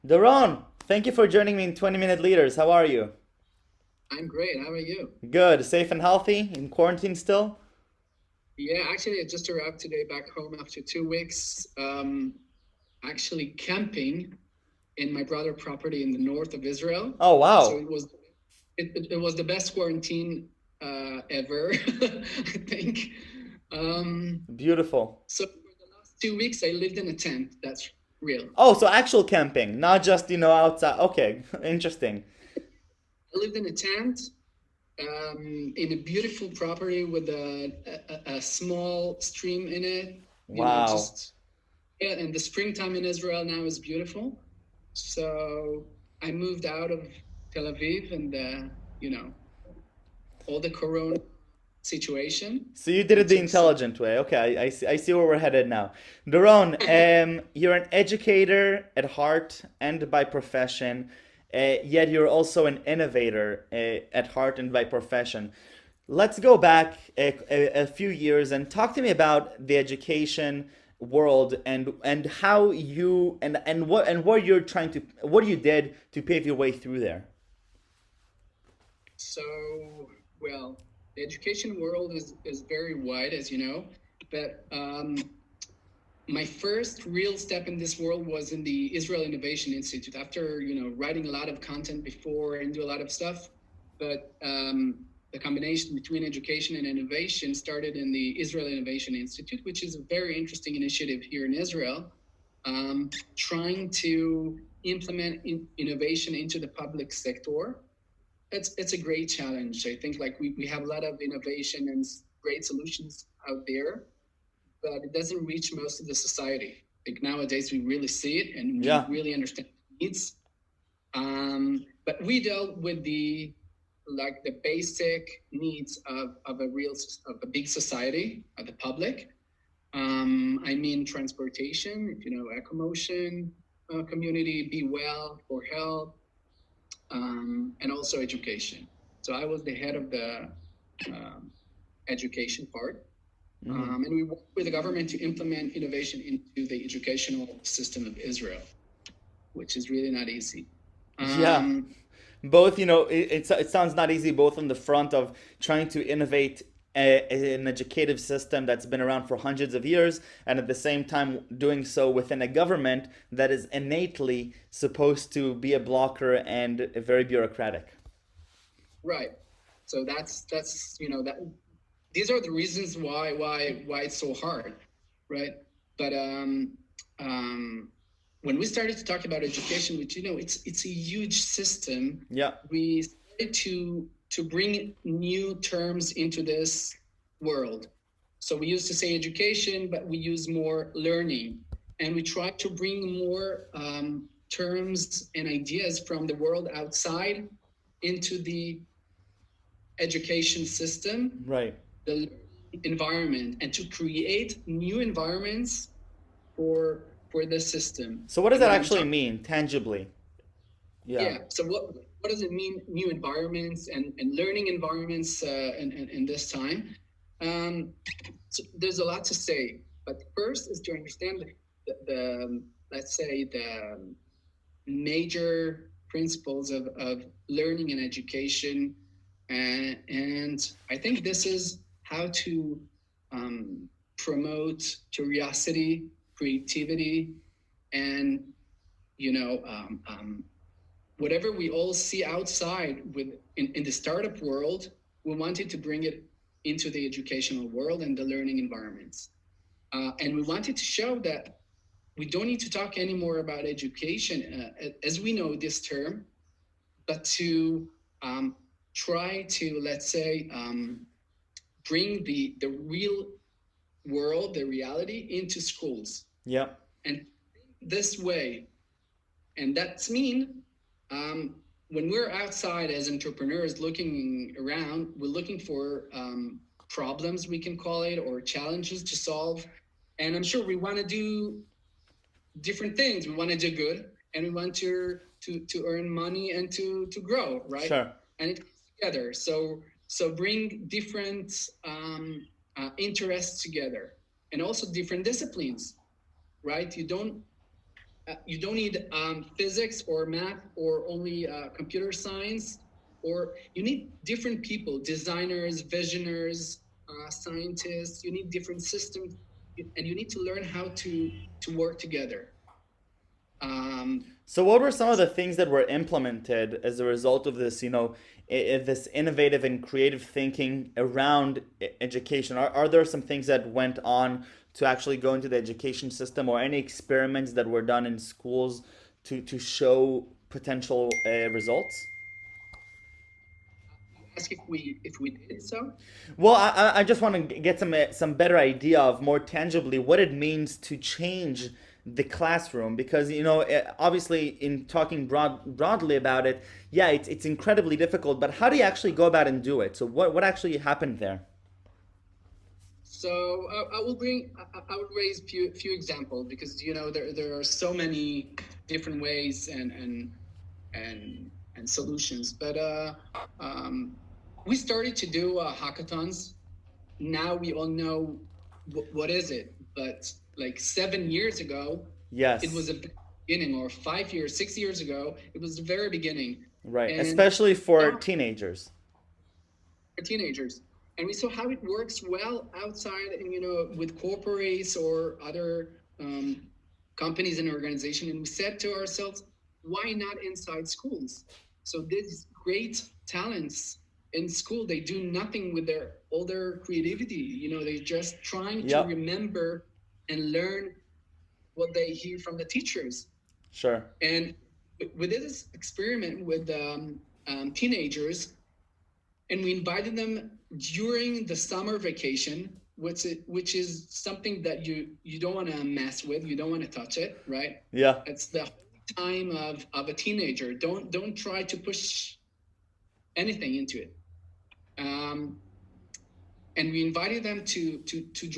Doron, thank you for joining me in 20-minute leaders. How are you? I'm great. How are you? Good. Safe and healthy? In quarantine still? Yeah, actually, I just arrived today back home after 2 weeks. Actually camping in my brother property in the north of Israel. Oh, So wow. it was the best quarantine ever, I think. Um, Beautiful. so for the last 2 weeks, I lived in a tent. That's real. Oh, so actual camping, not just, outside. Okay, interesting. I lived in a tent in a beautiful property with a small stream in it. Wow. Just yeah, and the springtime in Israel now is beautiful. So I moved out of Tel Aviv and you know all the Corona situation. So you did I it the took some. intelligent way. Okay, I see where we're headed now. Doron, you're an educator at heart and by profession, yet you're also an innovator at heart and by profession. Let's go back a few years and talk to me about the education world and how you and what you're trying to what you did to pave your way through there. So well, the education world is very wide, as you know, but my first real step in this world was in the Israel Innovation Institute. After writing a lot of content before and do a lot of stuff, but the combination between education and innovation started in the Israel Innovation Institute, which is a very interesting initiative here in Israel, trying to implement innovation into the public sector. It's a great challenge. I think like we have a lot of innovation and great solutions out there, but it doesn't reach most of the society. Like nowadays, we really see it and we Yeah. really understand the needs. But we dealt with the basic needs of a big society, of the public. I mean transportation, ecomotion, community, be well for health, and also education. So I was the head of the um, education part. Hmm. And we work with the government to implement innovation into the educational system of Israel, which is really not easy. Yeah. Um, Both, it sounds not easy, both on the front of trying to innovate an educative system that's been around for hundreds of years, and at the same time doing so within a government that is innately supposed to be a blocker and very bureaucratic. right. So that's that these are the reasons why it's so hard, right? But um, when we started to talk about education, which it's a huge system, Yeah. we started to bring new terms into this world. So we used to say education, but we use more learning, and we try to bring more terms and ideas from the world outside into the education system, Right. the environment, and to create new environments for the system. So what does And that when I'm actually talking, mean tangibly? Yeah. yeah. So what does it mean? New environments and learning environments in this time. Um, so there's a lot to say, but first is to understand the let's say the major principles of learning and education. And I think this is how to promote curiosity, creativity, and whatever we all see outside in the startup world, we wanted to bring it into the educational world and the learning environments. And we wanted to show that we don't need to talk anymore about education as we know this term, but to um, try to, let's say, bring the real world, the reality into schools. Yeah. And this way, and that's mean um, when we're outside as entrepreneurs looking around, we're looking for problems, we can call it, or challenges to solve. And I'm sure we want to do different things. We want to do good, and we want to earn money and to grow, right? Sure. And it comes together. So bring different interests together, and also different disciplines, right? You don't. you don't need physics or math or only computer science, or you need different people, designers, visionaries, scientists. You need different systems, and you need to learn how to work together. Um, So, what were some of the things that were implemented as a result of this, this innovative and creative thinking around education? Are there some things that went on to actually go into the education system, or any experiments that were done in schools to show potential results? you ask if we did so. Well, I just want to get some better idea of more tangibly what it means to change the classroom, because obviously in talking broadly about it, yeah, it's incredibly difficult, but how do you actually go about and do it? So what actually happened there? So I will bring. I would raise few examples, because there are so many different ways and solutions. But we started to do hackathons. Now we all know what is it, but like 7 years ago, it was Yes, a beginning, or 5 years, 6 years ago, it was the very beginning, right, and especially for now teenagers. for teenagers. And we saw how it works well outside, and with corporates or other companies and organizations. And we said to ourselves, why not inside schools? So these great talents in school, they do nothing with all their creativity. They're just trying to Yep, remember and learn what they hear from the teachers. sure. And we did this experiment with teenagers, and we invited them during the summer vacation, which is something that you don't want to mess with, you don't want to touch it, right? Yeah, It's the time of a teenager. Don't try to push anything into it. Um, and we invited them to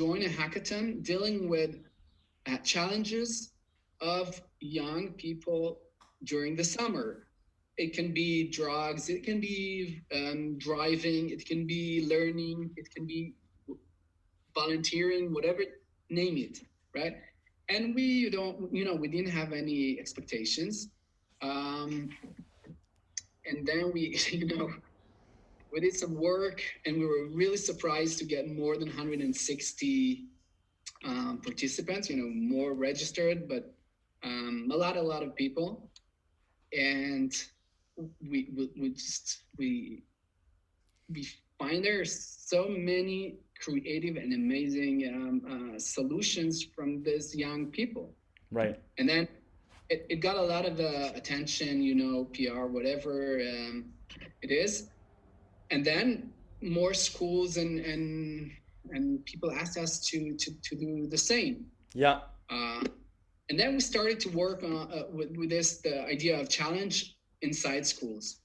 join a hackathon dealing with challenges of young people during the summer. It can be drugs, it can be driving, it can be learning, it can be volunteering, whatever, name it, right? And we didn't have any expectations. Um, and then we did some work, and we were really surprised to get more than 160 participants, more registered, but a lot of people. And we find there are so many creative and amazing solutions from these young people. right. And then it got a lot of attention, PR, whatever it is. And then more schools and people asked us to do the same. Yeah, Uh, and then we started to work on with this, the idea of challenge inside schools,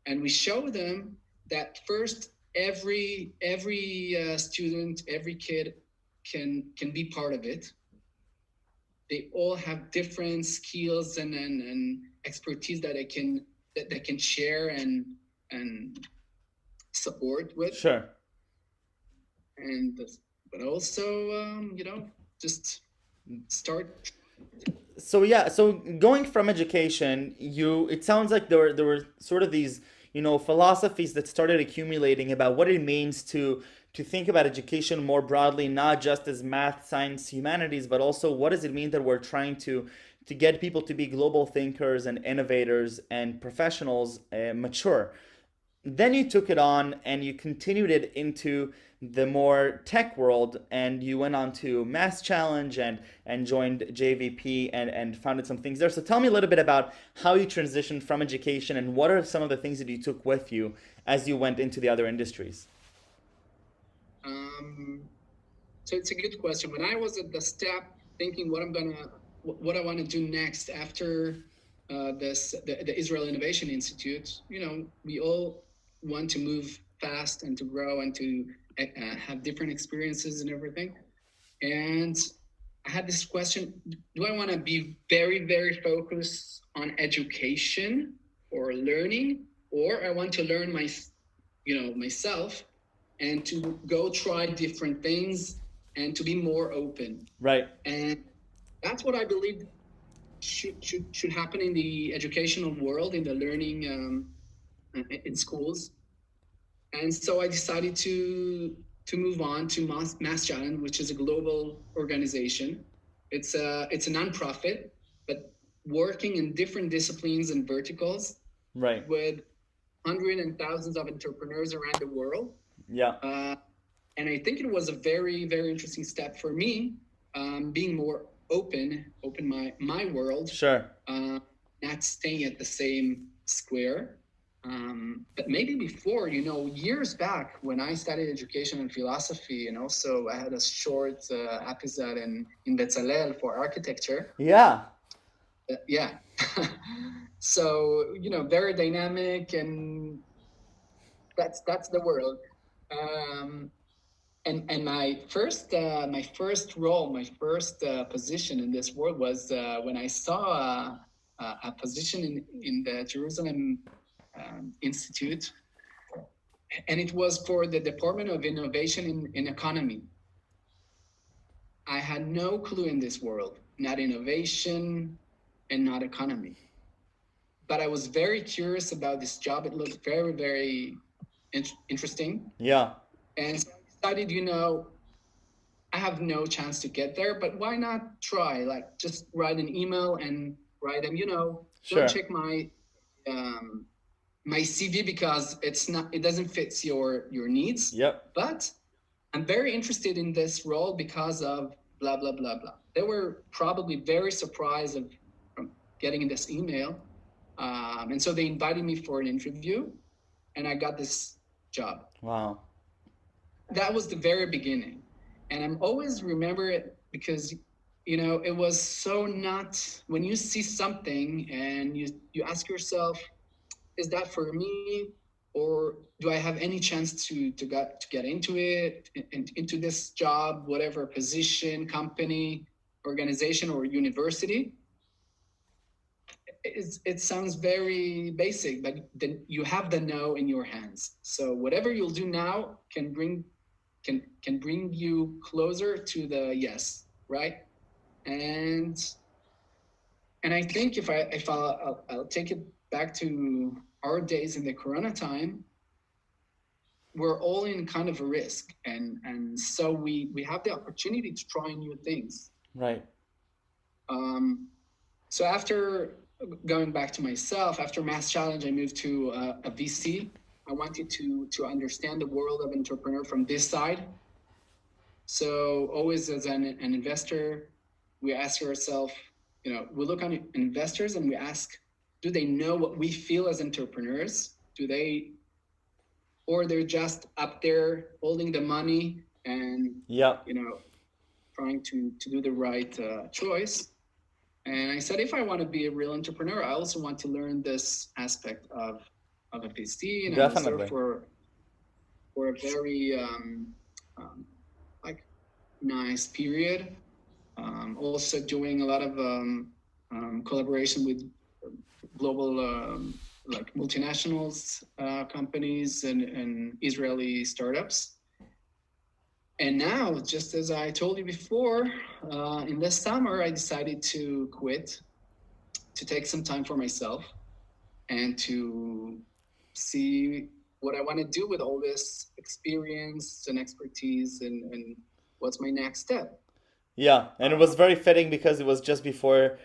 and we show them that first every student, every kid can be part of it. They all have different skills and expertise that they can share and support with, sure. and but also just start. So yeah, so going from education, it sounds like there were sort of these, philosophies that started accumulating about what it means to think about education more broadly, not just as math, science, humanities, but also what does it mean that we're trying to get people to be global thinkers and innovators and professionals, mature. Then you took it on and you continued it into the more tech world, and you went on to Mass Challenge and joined JVP and founded some things there. So tell me a little bit about how you transitioned from education, and what are some of the things that you took with you as you went into the other industries. Um, so it's a good question. When I was at the step thinking what I want to do next after the Israel Innovation Institute, we all want to move fast and to grow and to have different experiences and everything. And I had this question: do I want to be very, very focused on education or learning, or I want to learn myself, and to go try different things and to be more open? Right. And that's what I believe should happen in the educational world, in the learning in schools. And so I decided to move on to Mass Challenge, which is a global organization. It's a nonprofit, but working in different disciplines and verticals Right. with hundreds and thousands of entrepreneurs around the world. Yeah. And I think it was a very, very interesting step for me, being more open my world, Sure. not staying at the same square. But maybe before, years back when I studied education and philosophy, and also I had a short episode in Bezalel for architecture. Yeah. Yeah. So, very dynamic, and that's the world. And my first role, my first position in this world was when I saw a position in the Jerusalem Institute, and it was for the Department of Innovation in Economy. I had no clue in this world, not innovation and not economy. But I was very curious about this job. It looked very, very interesting. Yeah. And so I decided, I have no chance to get there, but why not try? Like, just write an email and write them, Sure. don't check my CV because it doesn't fit your needs. Yep. But I'm very interested in this role because of blah, blah, blah, blah. They were probably very surprised from getting this email. And so they invited me for an interview, and I got this job. Wow. That was the very beginning. And I'm always remember it because, it was so not, when you see something and you ask yourself, is that for me? Or do I have any chance to get into it, into this job, whatever position, company, organization, or university? It sounds very basic, but then you have the no in your hands. So whatever you'll do now can bring you closer to the yes, right? And I think if I'll take it back to our days in the Corona time, we're all in kind of a risk, and so we have the opportunity to try new things. Right. So after going back to myself, after Mass Challenge, I moved to a VC. I wanted to understand the world of entrepreneur from this side. So always as an investor, we ask ourselves, we look on investors and we ask, do they know what we feel as entrepreneurs? Or they're just up there holding the money and, trying to do the right choice. And I said, if I want to be a real entrepreneur, I also want to learn this aspect of a VC, and Definitely. I was there for a very nice period. Also doing a lot of collaboration with global multinationals companies and Israeli startups. And now, just as I told you before, in this summer, I decided to quit, to take some time for myself, and to see what I want to do with all this experience and expertise, and what's my next step. Yeah, and it was very fitting because it was just before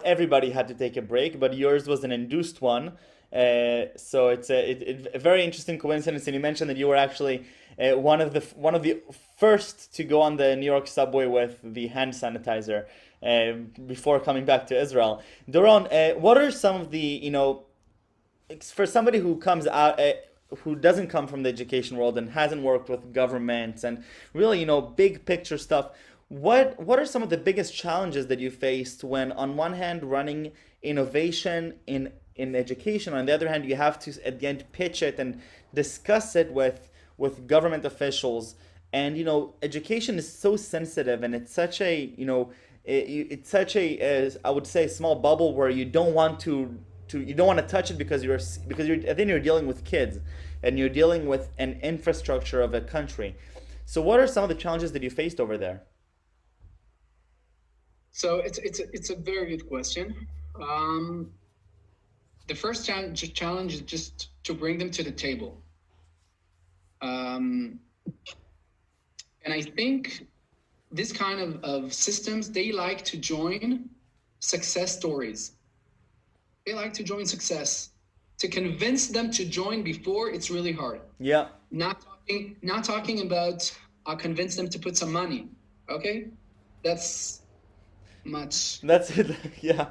everybody had to take a break, but yours was an induced one. So it's a very interesting coincidence, and you mentioned that you were actually one of the first to go on the New York subway with the hand sanitizer before coming back to Israel. Doron, what are some of the for somebody who comes out who doesn't come from the education world and hasn't worked with governments and really big picture stuff, what are some of the biggest challenges that you faced when on one hand running innovation in education, on the other hand you have to at the end pitch it and discuss it with government officials, and education is so sensitive, and it's such a it's such a I would say small bubble where you don't want to touch it because you're I think you're dealing with kids and you're dealing with an infrastructure of a country. So what are some of the challenges that you faced over there? So it's a very good question. The first challenge is just to bring them to the table. And I think this kind of systems, they like to join success stories. They like to join success. To convince them to join before, it's really hard. Yeah. Not talking about convince them to put some money. Okay, that's much. That's it. Yeah.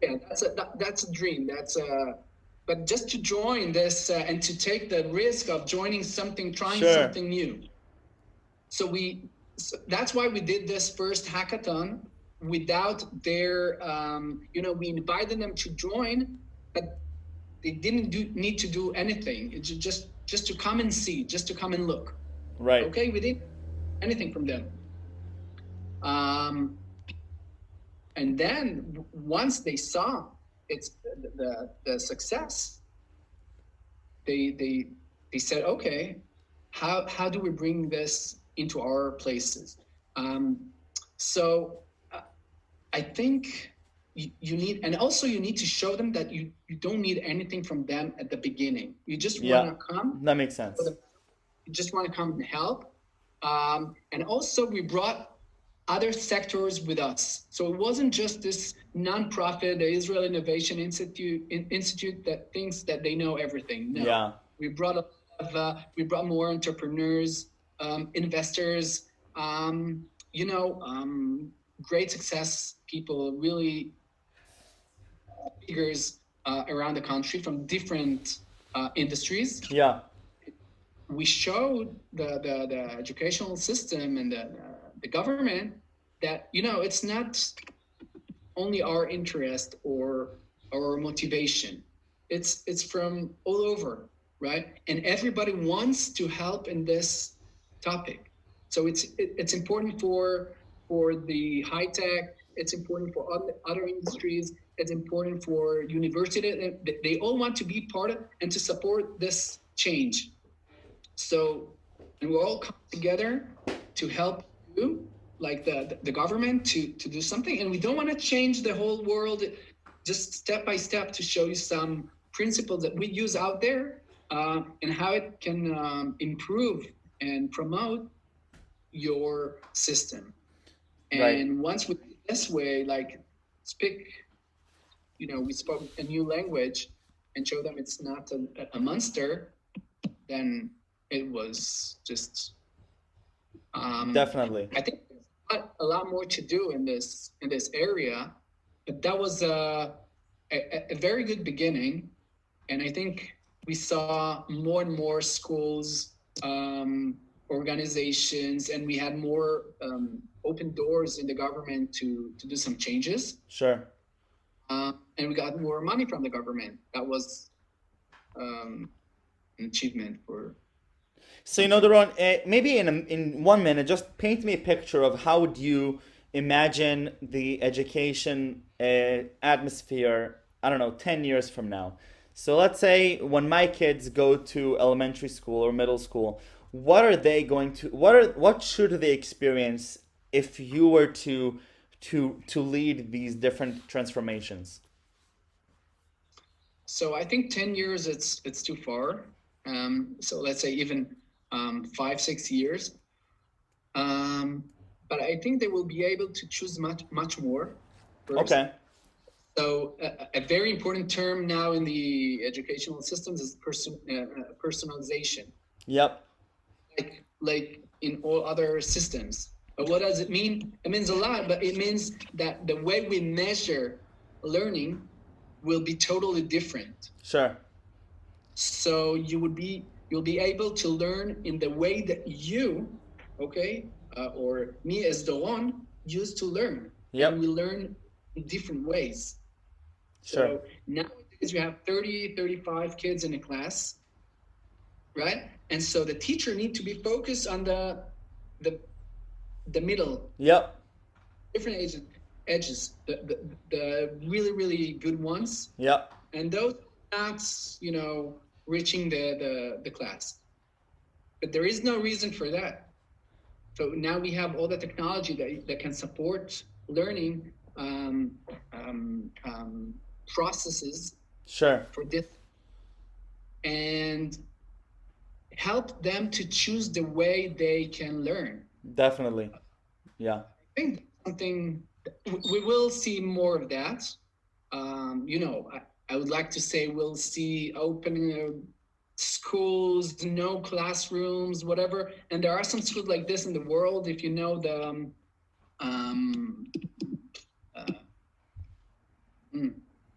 Yeah, that's a dream. But just to join this and to take the risk of joining something, trying Sure. something new. So that's why we did this first hackathon without their, we invited them to join, but they didn't need to do anything. It's just to come and see, just to come and look. Right. Okay, we didn't anything from them. And then once they saw it's the success, they said, okay, how do we bring this into our places? So I think you need, and also you need to show them that you don't need anything from them at the beginning. You just want to come. That makes sense. You just want to come and help. And also we brought other sectors with us. So it wasn't just this nonprofit, the Israel Innovation Institute that thinks that they know everything. No. Yeah. We brought more entrepreneurs, investors, great success people, really figures around the country from different industries. Yeah. We showed the educational system and the government that it's not only our interest or our motivation. It's from all over, right? And everybody wants to help in this topic. So it's important for the high tech. It's important for other industries. It's important for university. They all want to be part of and to support this change. So, and we're all come together to help you, like the government, to do something. And we don't want to change the whole world, just step by step, to show you some principles that we use out there and how it can improve and promote your system. And Right. once we do it this way, like we spoke a new language and show them it's not a monster, then it was just Definitely. I think there's a lot more to do in this area, but that was a very good beginning, and I think we saw more and more schools, organizations, and we had more open doors in the government to do some changes. Sure. And we got more money from the government. That was an achievement for. So, Doron, maybe in 1 minute, just paint me a picture of how would you imagine the education atmosphere, I don't know, 10 years from now. So let's say when my kids go to elementary school or middle school, what are they going to, what should they experience if you were to lead these different transformations? So I think 10 years, it's too far. So let's say even 5-6 years. But I think they will be able to choose much more first. Okay. So a very important term now in the educational systems is personalization. Yep. Like in all other systems. But what does it mean? It means a lot, but it means that the way we measure learning will be totally different. Sure. So you'll be able to learn in the way that you, or me as Doron, used to learn. Yep. And we learn in different ways. Sure. So nowadays you have 30-35 kids in a class, right? And so the teacher needs to be focused on the middle. Yep. Different edges, the really, really good ones. Yep. And those not, reaching the class. But there is no reason for that. So now we have all the technology that can support learning processes Sure. for this, and help them to choose the way they can learn. Definitely. Yeah. I think something we will see more of that. I would like to say we'll see opening schools, no classrooms, whatever. And there are some schools like this in the world. If you know the uh,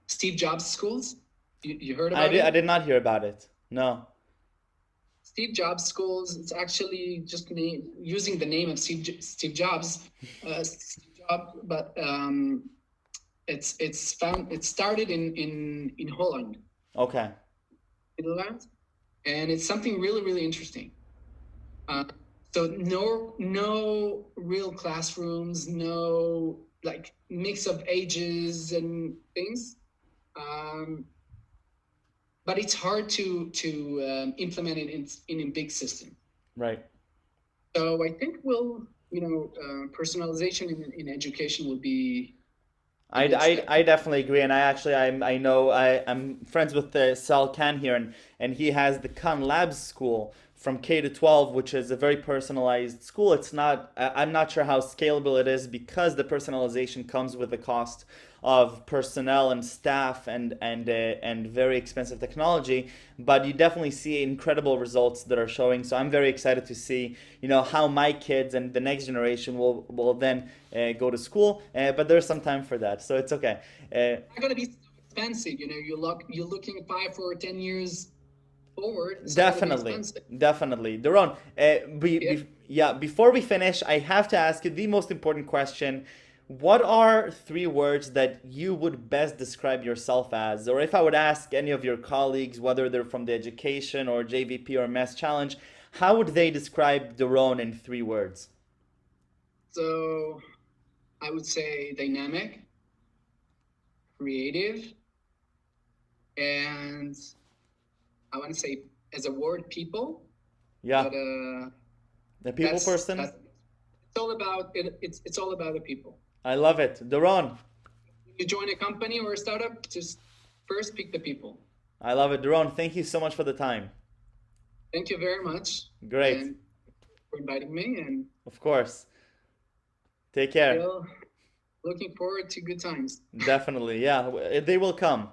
Steve Jobs schools, you heard about I it? did not hear about it. No. Steve Jobs schools. It's actually just using the name of Steve Jobs, but it started in Holland, Okay. Netherlands, and it's something really really interesting. So no real classrooms, no like mix of ages and things. But it's hard to implement it in a big system. Right. So I think personalization in education will be a good step. I definitely agree, and I know I'm friends with Sal Khan here, and he has the Khan Labs school from K to 12, which is a very personalized school. It's not I'm not sure how scalable it is because the personalization comes with the cost of personnel and staff and very expensive technology, but you definitely see incredible results that are showing. So I'm very excited to see how my kids and the next generation will then go to school, but there's some time for that, so it's okay. It's not gonna be so expensive. You're looking 5 or 10 years forward. It's not gonna be expensive. Definitely. Doron, before we finish, I have to ask you the most important question. What are 3 words that you would best describe yourself as? Or if I would ask any of your colleagues, whether they're from the education or JVP or Mass Challenge, how would they describe Doron in 3 words? So I would say dynamic, creative, and I want to say as a word people. Yeah. But The people person? it's all about it. It's all about the people. I love it. Doron, When you join a company or a startup, just first pick the people. I love it. Doron, thank you so much for the time. Thank you very much. Great. And for inviting me, and Of course. Take care. well, looking forward to good times. Definitely. Yeah, they will come.